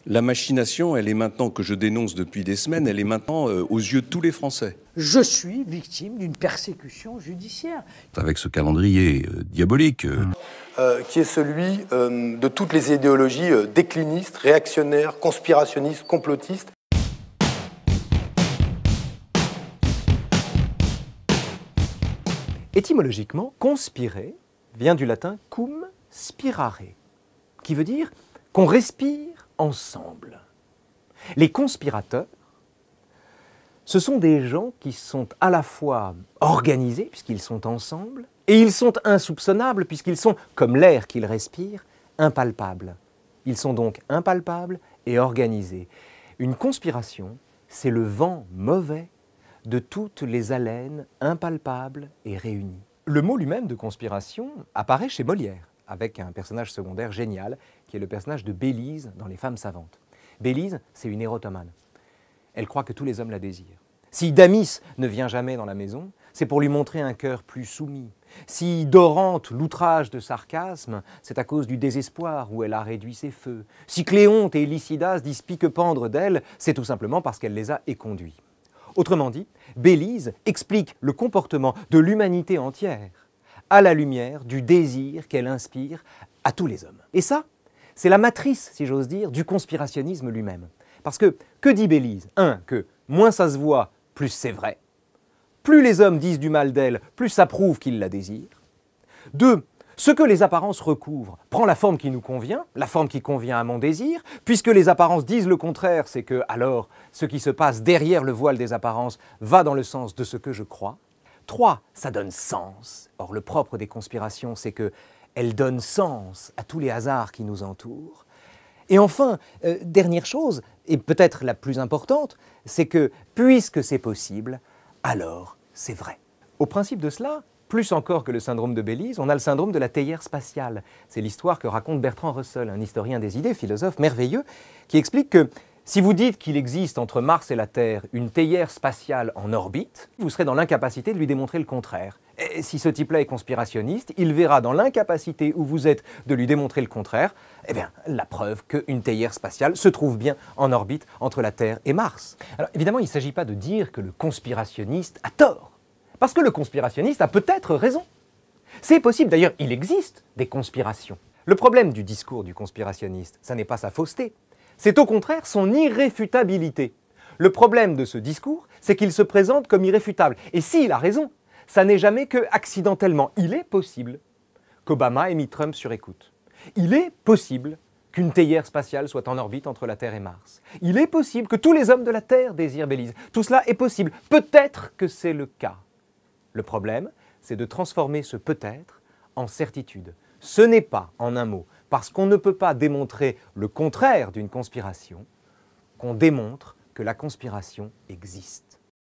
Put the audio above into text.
La machination, elle est maintenant, que je dénonce depuis des semaines, elle est maintenant aux yeux de tous les Français. Je suis victime d'une persécution judiciaire. Avec ce calendrier diabolique. Qui est celui de toutes les idéologies déclinistes, réactionnaires, conspirationnistes, complotistes. Étymologiquement, conspirer vient du latin cum spirare, qui veut dire qu'on respire ensemble. Les conspirateurs, ce sont des gens qui sont à la fois organisés, puisqu'ils sont ensemble, et ils sont insoupçonnables, puisqu'ils sont, comme l'air qu'ils respirent, impalpables. Ils sont donc impalpables et organisés. Une conspiration, c'est le vent mauvais de toutes les haleines impalpables et réunies. Le mot lui-même de conspiration apparaît chez Molière, avec un personnage secondaire génial, qui est le personnage de Bélise dans Les Femmes savantes. Bélise, c'est une érotomane. Elle croit que tous les hommes la désirent. Si Damis ne vient jamais dans la maison, c'est pour lui montrer un cœur plus soumis. Si Dorante l'outrage de sarcasme, c'est à cause du désespoir où elle a réduit ses feux. Si Cléonte et Lycidas disent pique-pendre d'elle, c'est tout simplement parce qu'elle les a éconduits. Autrement dit, Bélise explique le comportement de l'humanité entière à la lumière du désir qu'elle inspire à tous les hommes. Et ça, c'est la matrice, si j'ose dire, du conspirationnisme lui-même. Parce que dit Bélise? Que moins ça se voit, plus c'est vrai. Plus les hommes disent du mal d'elle, plus ça prouve qu'ils la désirent. 2, ce que les apparences recouvrent prend la forme qui nous convient, la forme qui convient à mon désir. Puisque les apparences disent le contraire, c'est que alors ce qui se passe derrière le voile des apparences va dans le sens de ce que je crois. 3, ça donne sens. Or, le propre des conspirations, c'est qu'elles donnent sens à tous les hasards qui nous entourent. Et enfin, dernière chose, et peut-être la plus importante, c'est que puisque c'est possible, alors c'est vrai. Au principe de cela, plus encore que le syndrome de Bélise, on a le syndrome de la théière spatiale. C'est l'histoire que raconte Bertrand Russell, un historien des idées, philosophe merveilleux, qui explique que si vous dites qu'il existe entre Mars et la Terre une théière spatiale en orbite, vous serez dans l'incapacité de lui démontrer le contraire. Et si ce type-là est conspirationniste, il verra dans l'incapacité où vous êtes de lui démontrer le contraire, eh bien, la preuve qu'une théière spatiale se trouve bien en orbite entre la Terre et Mars. Alors évidemment, il ne s'agit pas de dire que le conspirationniste a tort, parce que le conspirationniste a peut-être raison. C'est possible, d'ailleurs, il existe des conspirations. Le problème du discours du conspirationniste, ça n'est pas sa fausseté, c'est au contraire son irréfutabilité. Le problème de ce discours, c'est qu'il se présente comme irréfutable. Et s'il a raison, ça n'est jamais que accidentellement. Il est possible qu'Obama ait mis Trump sur écoute. Il est possible qu'une théière spatiale soit en orbite entre la Terre et Mars. Il est possible que tous les hommes de la Terre désirent Bélise. Tout cela est possible. Peut-être que c'est le cas. Le problème, c'est de transformer ce peut-être en certitude. Ce n'est pas, en un mot, parce qu'on ne peut pas démontrer le contraire d'une conspiration, qu'on démontre que la conspiration existe.